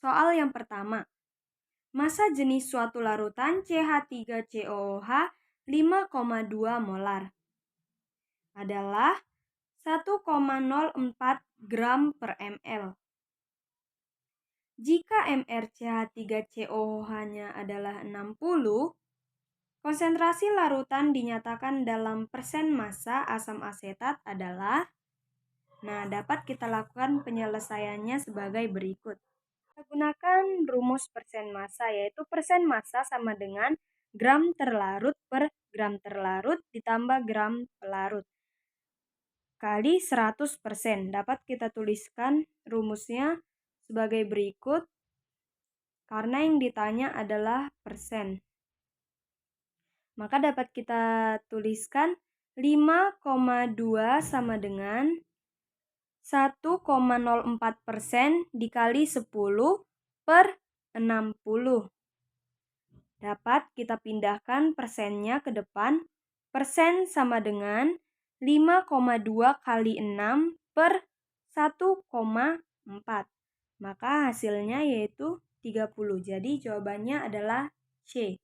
Soal yang pertama, massa jenis suatu larutan CH3COOH 5,2 molar adalah 1,04 gram per ml. Jika mrCH3COOH-nya adalah 60, konsentrasi larutan dinyatakan dalam persen massa asam asetat adalah. Dapat kita lakukan penyelesaiannya sebagai berikut. Kita gunakan rumus persen massa, yaitu persen massa sama dengan gram terlarut per gram terlarut ditambah gram pelarut kali 100%. Dapat kita tuliskan rumusnya sebagai berikut, karena yang ditanya adalah persen. Maka dapat kita tuliskan 5,2 sama dengan 1,04% dikali 10 per 60. Dapat kita pindahkan persennya ke depan. Persen sama dengan 5,2 kali 6 per 1,4. Maka hasilnya yaitu 30. Jadi jawabannya adalah C.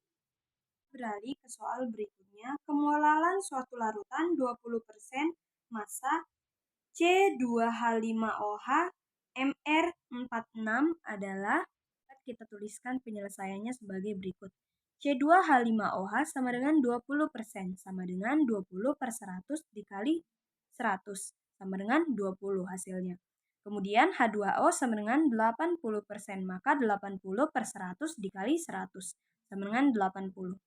Beralih ke soal berikutnya. Kemolaran suatu larutan 20% massa C2H5OH Mr46 adalah, kita tuliskan penyelesaiannya sebagai berikut. C2H5OH sama dengan 20%, sama dengan 20 per 100 dikali 100, sama dengan 20 hasilnya. Kemudian H2O sama dengan 80%, maka 80 per 100 dikali 100, sama dengan 80.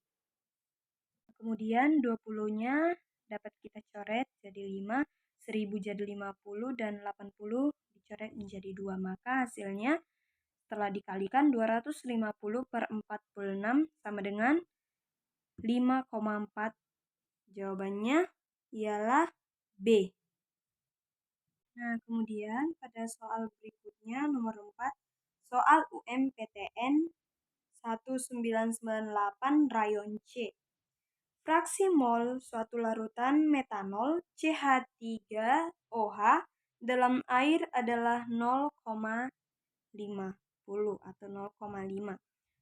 Kemudian 20-nya dapat kita coret jadi 5, 1000 jadi 50, dan 80 dicoret menjadi 2. Maka hasilnya setelah dikalikan 250 per 46 sama dengan 5,4. Jawabannya ialah B. Kemudian pada soal berikutnya nomor 4, soal UMPTN 1998 rayon C. Fraksi mol suatu larutan metanol CH3OH dalam air adalah 0,50 atau 0,5.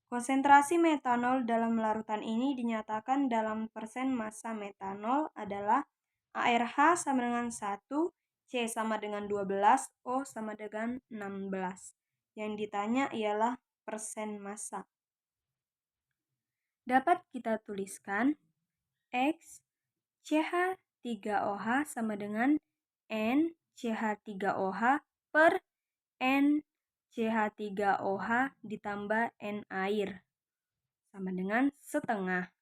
Konsentrasi metanol dalam larutan ini dinyatakan dalam persen massa metanol adalah ARH sama dengan 1, C sama dengan 12, O sama dengan 16. Yang ditanya ialah persen massa. Dapat kita tuliskan X CH3OH sama dengan N CH3OH per N CH3OH ditambah N air sama dengan setengah.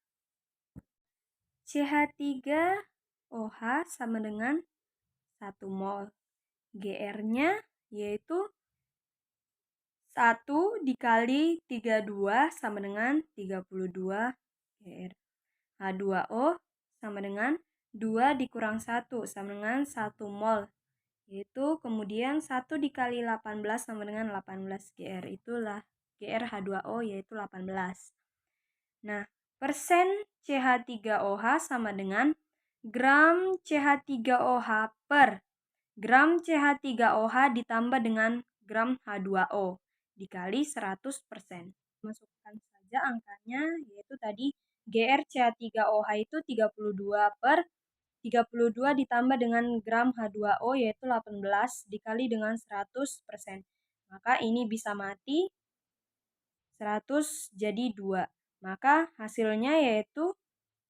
CH3OH sama dengan 1 mol. GR-nya yaitu 1 dikali 32 sama dengan 32 GR. H2O sama dengan 2 dikurang 1 sama dengan 1 mol. Yaitu kemudian 1 dikali 18 sama dengan 18 GR. Itulah GR H2O yaitu 18. Persen CH3OH sama dengan gram CH3OH per gram CH3OH ditambah dengan gram H2O dikali 100%. Masukkan saja angkanya, yaitu tadi GR CH3OH itu 32 per 32 ditambah dengan gram H2O yaitu 18 dikali dengan 100%. Maka ini bisa mati, 100 jadi 2. Maka hasilnya yaitu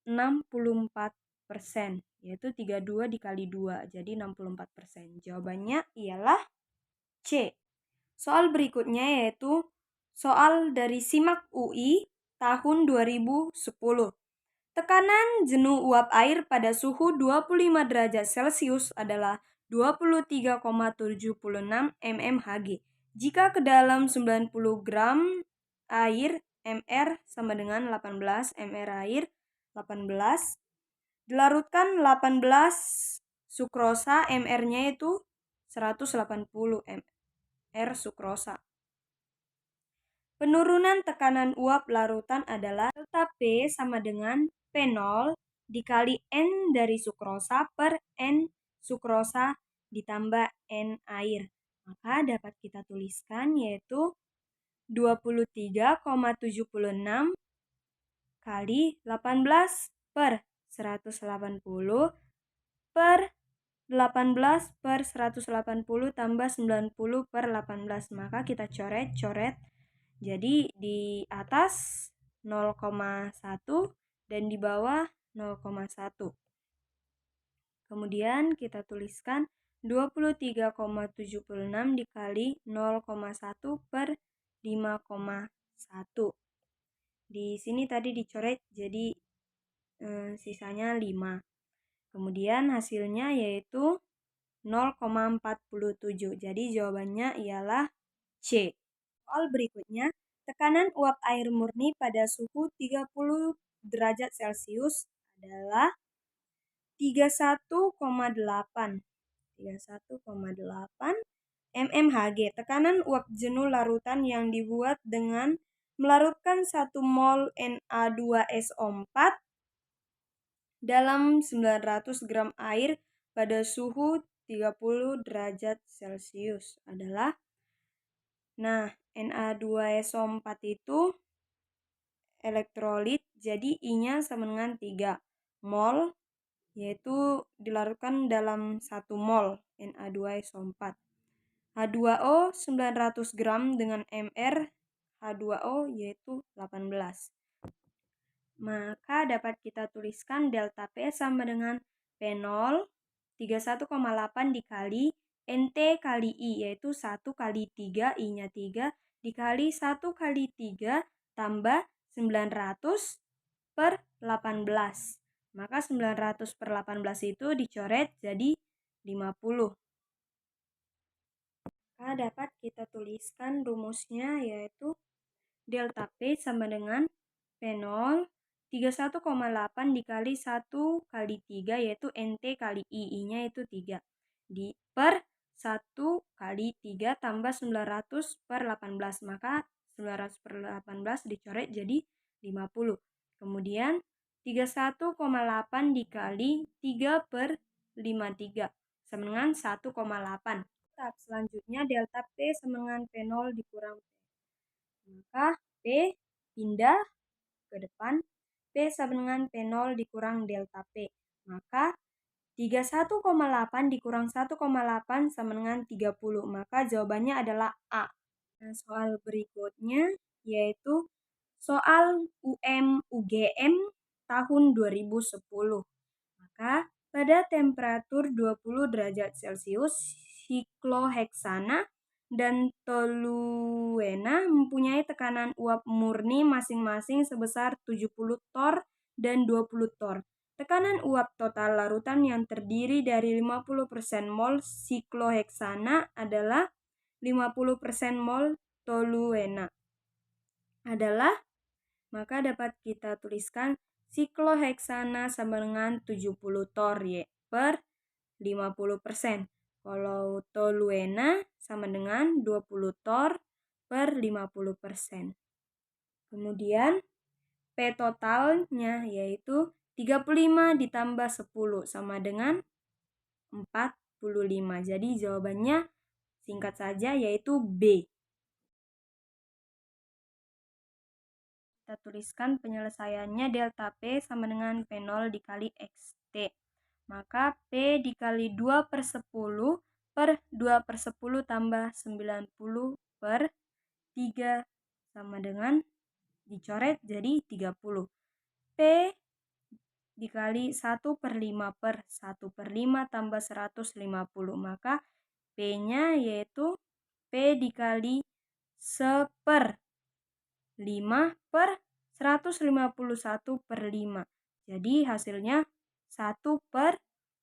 64%, yaitu 32 dikali 2, jadi 64%. Jawabannya ialah C. Soal berikutnya yaitu soal dari SIMAK UI tahun 2010. Tekanan jenuh uap air pada suhu 25 derajat Celcius adalah 23,76 mmHg. Jika ke dalam 90 gram air mr sama dengan 18 mr air 18, dilarutkan 18 sukrosa, mr-nya itu 180 mr sukrosa. Penurunan tekanan uap larutan adalah delta P sama dengan P0 dikali N dari sukrosa per N sukrosa ditambah N air. Maka dapat kita tuliskan yaitu 23,76 kali 18 per 180 per 18 per 180 tambah 90 per 18. Maka kita coret. Jadi di atas 0,1 dan di bawah 0,1. Kemudian kita tuliskan 23,76 dikali 0,1 per 5,1. Di sini tadi dicoret jadi sisanya 5. Kemudian hasilnya yaitu 0,47. Jadi jawabannya ialah C. Soal berikutnya, tekanan uap air murni pada suhu 30 derajat Celcius adalah 31,8 mmHg. Tekanan uap jenuh larutan yang dibuat dengan melarutkan 1 mol Na2SO4 dalam 900 gram air pada suhu 30 derajat Celcius adalah, nah, Na2SO4 itu elektrolit, jadi I-nya sama dengan 3 mol, yaitu dilarutkan dalam 1 mol Na2SO4. H2O 900 gram dengan Mr H2O yaitu 18. Maka dapat kita tuliskan delta P sama dengan P0 31,8 dikali NT kali I, yaitu 1 kali 3, I-nya 3, dikali 1 kali 3 tambah 900 per 18. Maka 900 per 18 itu dicoret jadi 50. Maka dapat kita tuliskan rumusnya yaitu delta P sama dengan P0 31,8 dikali 1 kali 3 yaitu NT kali I-nya itu 3. Per 1 kali 3 tambah 900 per 18. Maka 900 per 18 dicoret jadi 50. Kemudian 31,8 dikali 3 per 53 sama dengan 1,8. Tahap selanjutnya delta P sama dengan P0 dikurang P. Maka P pindah ke depan, P sama dengan P0 dikurang delta P. Maka 31,8 dikurang 1,8 sama dengan 30. Maka jawabannya adalah A. Nah, soal berikutnya yaitu soal UM-UGM tahun 2010. Maka pada temperatur 20 derajat Celcius, sikloheksana dan toluena mempunyai tekanan uap murni masing-masing sebesar 70 torr dan 20 torr. Tekanan uap total larutan yang terdiri dari 50% mol sikloheksana adalah 50% mol toluena adalah, maka dapat kita tuliskan sikloheksana sama dengan 70 torr per 50%. Kalau toluena sama dengan 20 torr per 50%. Kemudian P totalnya yaitu 35 ditambah 10 sama dengan 45. Jadi jawabannya singkat saja yaitu B. Kita tuliskan penyelesaiannya delta P sama dengan P0 dikali XT. Maka P dikali 2 per 10 per 2 per 10 tambah 90 per 3 sama dengan dicoret jadi 30. P dikali 1 per 5 per 1 per 5 tambah 150. Maka P-nya yaitu P dikali 1 per 5 per 151 per 5. Jadi hasilnya 1 per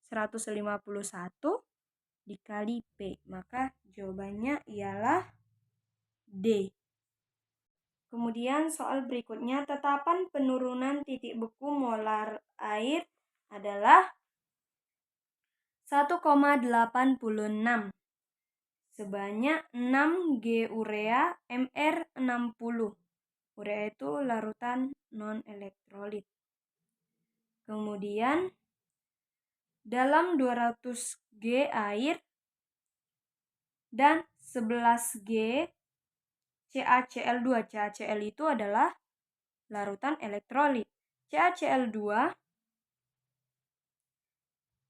151 dikali P. Maka jawabannya ialah D. Kemudian soal berikutnya, tetapan penurunan titik beku molar air adalah 1,86 sebanyak 6 G urea Mr 60. Urea itu larutan non-elektrolit. Kemudian dalam 200 G air dan 11 G CaCl2. CaCl itu adalah larutan elektrolit. CaCl2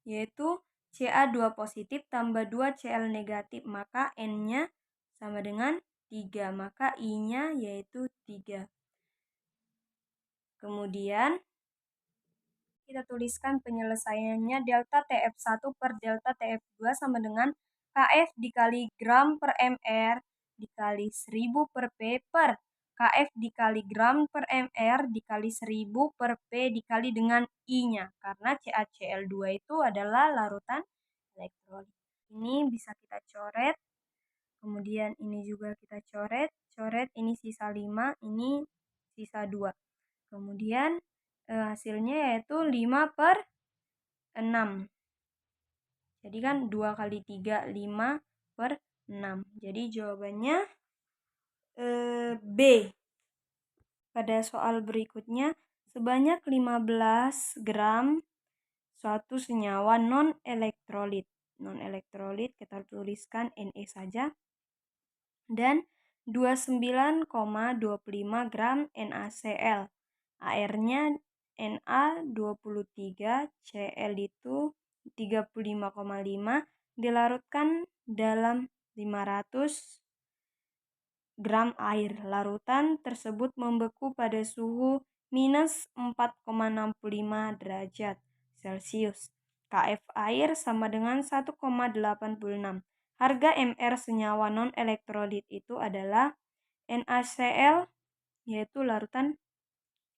yaitu Ca2 positif tambah 2 Cl negatif, maka N-nya sama dengan 3, maka I-nya yaitu 3. Kemudian kita tuliskan penyelesaiannya, delta TF1 per delta TF2 sama dengan Kf dikali gram per mr dikali 1000 per P per Kf dikali gram per mr dikali 1000 per P dikali dengan I-nya, karena CaCl2 itu adalah larutan elektrolit. Ini bisa kita coret, kemudian ini juga kita coret, ini sisa 5, ini sisa 2. Kemudian hasilnya yaitu 5 per 6. Jadi kan 2 kali 3, 5 per 6. Jadi jawabannya B. Pada soal berikutnya, sebanyak 15 gram suatu senyawa non-elektrolit. Non-elektrolit kita tuliskan Ne saja. Dan 29,25 gram NaCl. Airnya Na23, Cl itu 35,5, dilarutkan dalam 500 gram air. Larutan tersebut membeku pada suhu minus 4,65 derajat Celcius. Kf air sama dengan 1,86. Harga Mr senyawa non-elektrolit itu adalah NaCl, yaitu larutan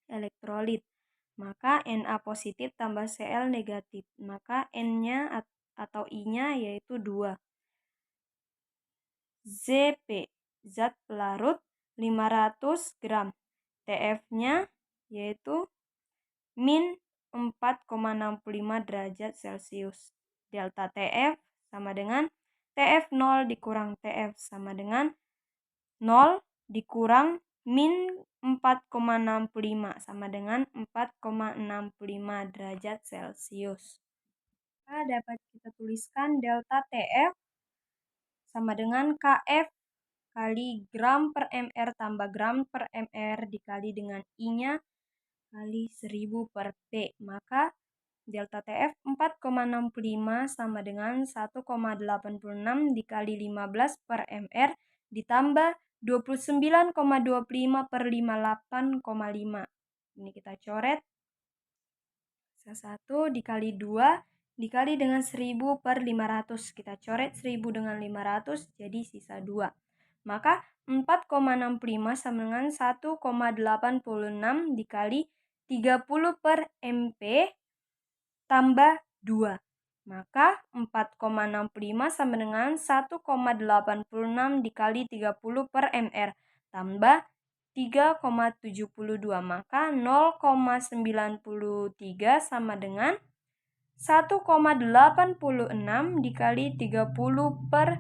elektrolit. Maka Na positif tambah Cl negatif. Maka N-nya atau I-nya yaitu 2. Zp, zat pelarut 500 gram. Tf-nya yaitu min 4,65 derajat Celcius. Delta Tf sama dengan Tf0 dikurang Tf sama dengan 0 dikurang min 4,65 sama dengan 4,65 derajat Celcius. Maka dapat kita tuliskan delta Tf sama dengan Kf kali gram per mr tambah gram per mr dikali dengan I-nya kali 1000 per P. Maka delta Tf 4,65 sama dengan 1,86 dikali 15 per mr ditambah 29,25 per 58,5. Ini kita coret. Sisa 1 dikali 2 dikali dengan 1000 per 500. Kita coret 1000 dengan 500 jadi sisa 2. Maka 4,65 sama dengan 1,86 dikali 30 per MP tambah 2. Maka 4,65 sama dengan 1,86 dikali 30 per mr tambah 3,72. Maka 0,93 sama dengan 1,86 dikali 30 per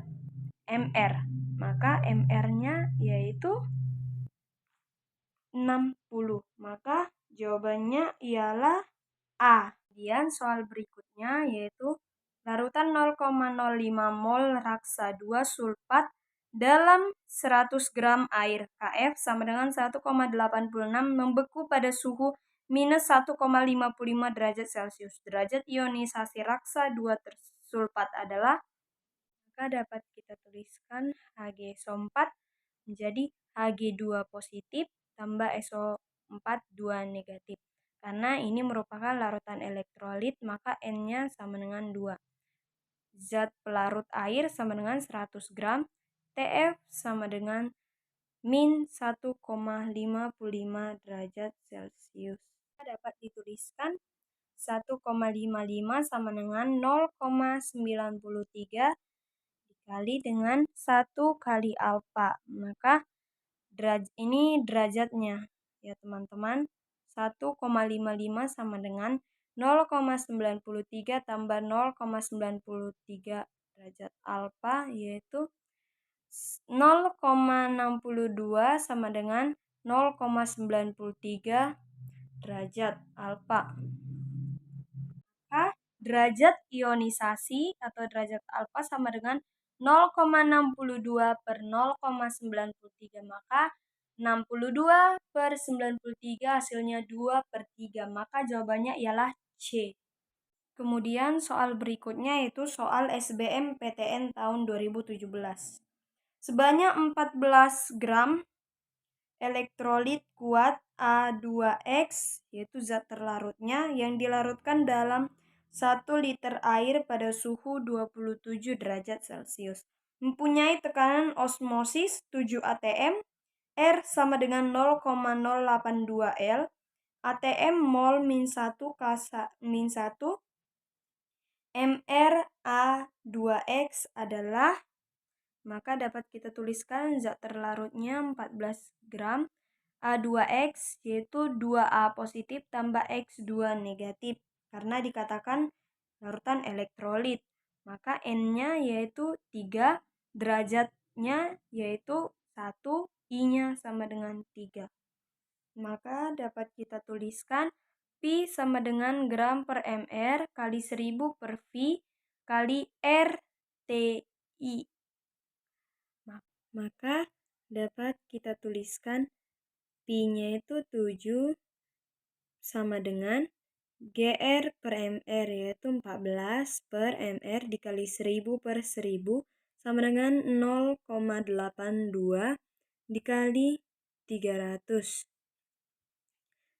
mr. Maka mr-nya yaitu 60. Maka jawabannya ialah A. Kemudian soal berikutnya yaitu larutan 0,05 mol raksa 2 sulfat dalam 100 gram air. Kf sama dengan 1,86 membeku pada suhu minus 1,55 derajat Celcius. Derajat ionisasi raksa 2 sulfat adalah, maka dapat kita tuliskan Hg-SO4 menjadi Hg2 positif tambah SO4 2 negatif. Karena ini merupakan larutan elektrolit, maka N-nya sama dengan 2. Zat pelarut air sama dengan 100 gram. Tf sama dengan min 1,55 derajat Celcius. Dapat dituliskan 1,55 sama dengan 0,93 dikali dengan 1 kali alfa. Maka ini derajatnya ya teman-teman. 1,55 sama dengan 0,93 tambah 0,93 derajat alfa yaitu 0,62 sama dengan 0,93 derajat alfa. Maka derajat ionisasi atau derajat alfa sama dengan 0,62 per 0,93, maka 62 per 93 hasilnya 2 per 3, maka jawabannya ialah C. Kemudian soal berikutnya yaitu soal SBMPTN tahun 2017. Sebanyak 14 gram elektrolit kuat A2X, yaitu zat terlarutnya, yang dilarutkan dalam 1 liter air pada suhu 27 derajat Celcius. Mempunyai tekanan osmosis 7 atm, R sama dengan 0,082 L, atm mol min 1 K min 1, mR A2X adalah, maka dapat kita tuliskan zat terlarutnya 14 gram A2X, yaitu 2A positif tambah X2 negatif, karena dikatakan larutan elektrolit. Maka N-nya yaitu 3, derajatnya yaitu 1, I-nya sama dengan 3. Maka dapat kita tuliskan Pi sama dengan gram per mR kali 1000 per V kali RTI. Maka dapat kita tuliskan Pi-nya itu 7 sama dengan GR per MR, yaitu 14 per MR dikali 1000 per 1000 sama dengan 0,82 dikali 300.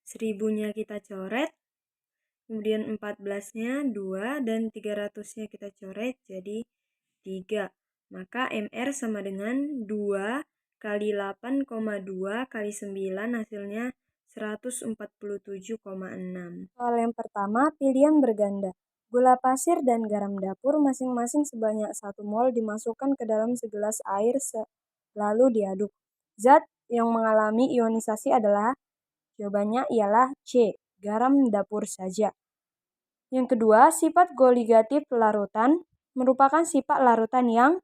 1000-nya kita coret, kemudian 14-nya 2 dan 300-nya kita coret jadi 3. Maka MR sama dengan 2 kali 8,2 kali 9 hasilnya 147,6. Soal yang pertama, pilihan berganda. Gula pasir dan garam dapur masing-masing sebanyak 1 mol dimasukkan ke dalam segelas air lalu diaduk. Zat yang mengalami ionisasi adalah, jawabannya ialah C, garam dapur saja. Yang kedua, sifat koligatif larutan merupakan sifat larutan yang,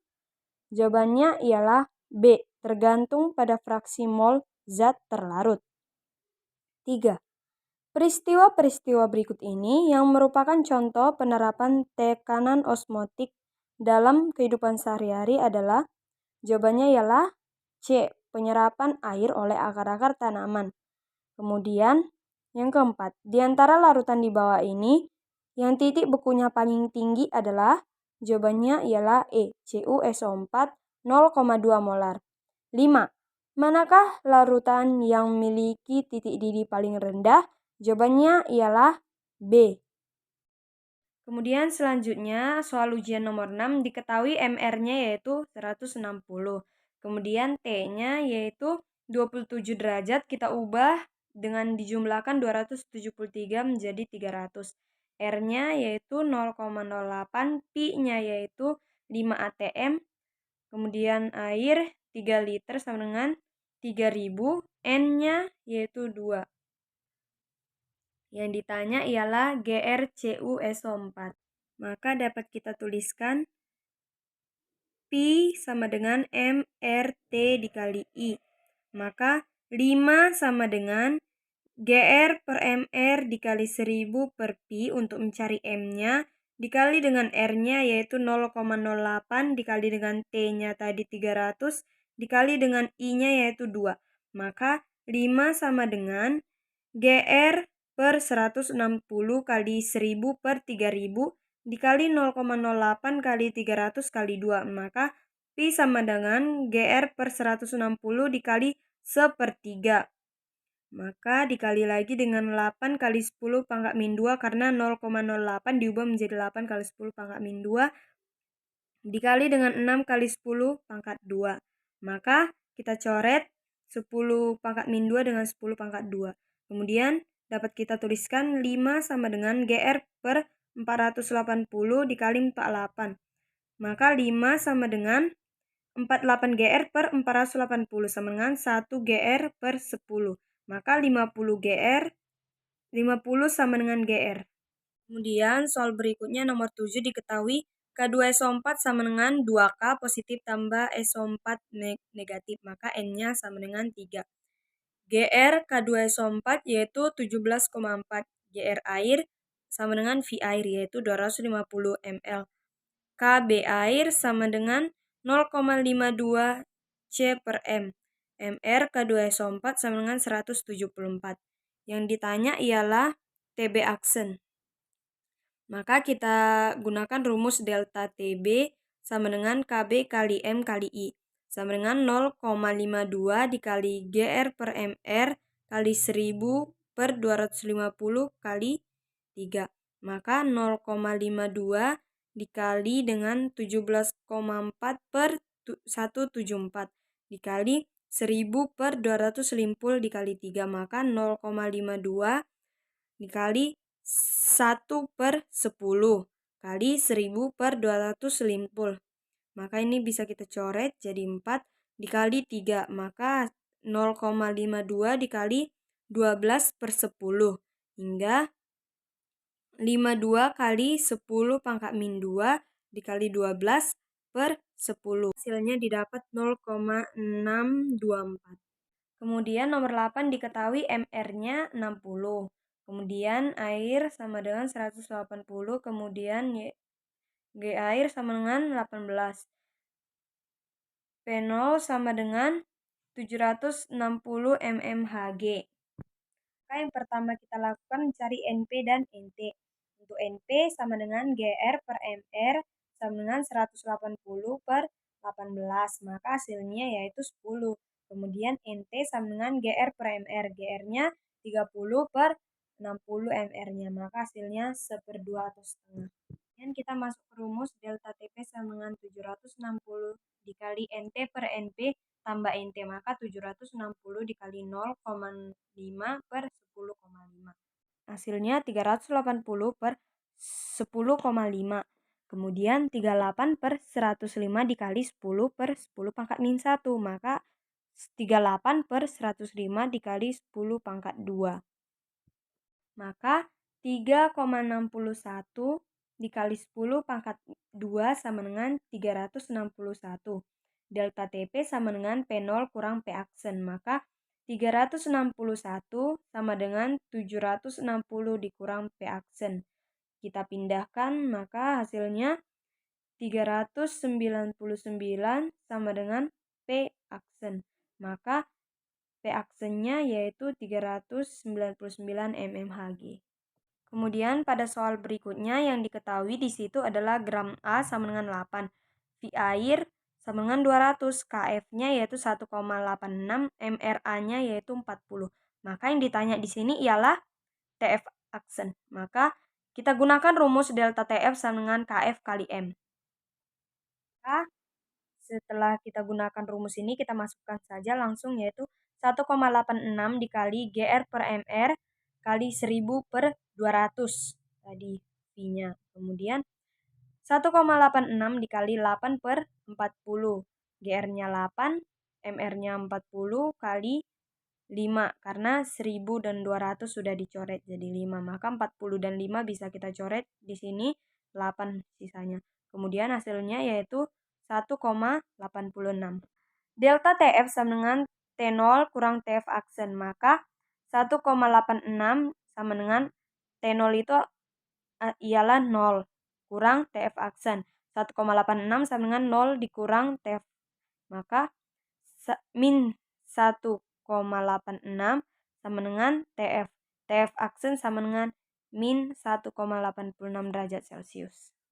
jawabannya ialah B, tergantung pada fraksi mol zat terlarut. 3. Peristiwa-peristiwa berikut ini yang merupakan contoh penerapan tekanan osmotik dalam kehidupan sehari-hari adalah, jawabannya ialah C, penyerapan air oleh akar-akar tanaman. Kemudian yang keempat, di antara larutan di bawah ini, yang titik bekunya paling tinggi adalah, jawabannya ialah E, CuSO4 0,2 molar. 5. Manakah larutan yang memiliki titik didih paling rendah? Jawabannya ialah B. Kemudian selanjutnya soal ujian nomor 6, diketahui MR-nya yaitu 160. Kemudian T-nya yaitu 27 derajat, kita ubah dengan dijumlahkan 273 menjadi 300. R-nya yaitu 0,08, Pi-nya yaitu 5 atm, kemudian air 3 liter sama dengan 3000, N-nya yaitu 2. Yang ditanya ialah GrCuSO4. Maka dapat kita tuliskan Pi sama dengan MRT dikali I. Maka 5 sama dengan GR per MR dikali 1000 per Pi untuk mencari M-nya, dikali dengan R-nya yaitu 0,08 dikali dengan T-nya tadi 300 dikali dengan I-nya yaitu 2. Maka 5 sama dengan GR per 160 kali 1000 per 3000 dikali 0,08 kali 300 kali 2. Maka Pi sama dengan GR per 160 dikali 1/3. Maka dikali lagi dengan 8 kali 10 pangkat min 2 karena 0,08 diubah menjadi 8 kali 10 pangkat min 2 dikali dengan 6 kali 10 pangkat 2. Maka kita coret 10 pangkat min 2 dengan 10 pangkat 2. Kemudian dapat kita tuliskan 5 sama dengan GR per 480 dikali 48. Maka 5 sama dengan 48 GR per 480 sama dengan 1 GR per 10. Maka 50 GR, 50 sama dengan GR. Kemudian soal berikutnya nomor 7, diketahui K2SO4 sama dengan 2K positif tambah SO4 negatif, maka N-nya sama dengan 3. GR K2SO4 yaitu 17,4, GR air sama dengan V air yaitu 250 ml. KB air sama dengan 0,52 C per M. MR K2SO4 sama dengan 174. Yang ditanya ialah TB aksen. Maka kita gunakan rumus delta TB sama dengan KB kali M kali I. Sama dengan 0,52 dikali GR per MR kali 1000 per 250 kali 3. Maka 0,52 dikali dengan 17,4 per 174 dikali 1000 per 250 dikali 3. Maka 0,52 dikali 1 per 10 kali 1000 per 250. Maka ini bisa kita coret jadi 4 dikali 3. Maka 0,52 dikali 12 per 10 hingga 52 kali 10 pangkat min 2 dikali 12 per 10. Hasilnya didapat 0,624. Kemudian nomor 8 diketahui MR-nya 60. Kemudian air sama dengan 180, kemudian G air sama dengan 18. P0 sama dengan 760 mmHg. Maka yang pertama kita lakukan mencari NP dan NT. Untuk NP sama dengan GR per MR sama dengan 180 per 18. Maka hasilnya yaitu 10. Kemudian NT sama dengan GR per MR. GR-nya 30 per 60 MR-nya. Maka hasilnya 1/2 atau setengah. Kemudian kita masuk ke rumus delta TP sama dengan 760 dikali NT per NP tambah NT. Maka 760 dikali 0,5 per 10,5. Hasilnya 380 per 10,5. Kemudian 38 per 105 dikali 10 per 10 pangkat min 1. Maka 38 per 105 dikali 10 pangkat 2. Maka 3,61 dikali 10 pangkat 2 sama dengan 361. Delta TP sama dengan P0 kurang P aksen. Maka 361 sama dengan 760 dikurang P aksen. Kita pindahkan, maka hasilnya 399 sama dengan P aksen. Maka P aksennya yaitu 399 mmHg. Kemudian pada soal berikutnya yang diketahui di situ adalah gram A sama dengan 8. V air sama dengan 200, KF-nya yaitu 1,86, MRA-nya yaitu 40. Maka yang ditanya di sini ialah TF aksen. Maka kita gunakan rumus delta TF sama dengan KF kali M. Maka setelah kita gunakan rumus ini kita masukkan saja langsung yaitu 1,86 dikali GR per MR kali 1000 per 200 tadi V-nya. Kemudian 1,86 dikali 8 per 40. GR-nya 8, MR-nya 40 kali 5. Karena 1000 dan 200 sudah dicoret jadi 5. Maka 40 dan 5 bisa kita coret di sini 8 sisanya. Kemudian hasilnya yaitu 1,86. Delta TF sama dengan T0 kurang TF aksen. Maka 1,86 sama dengan T0 itu ialah 0 kurang TF aksen. 1,86 sama dengan 0 dikurang TF. Maka min 1,86 sama dengan TF. TF aksen sama dengan min 1,86 derajat Celcius.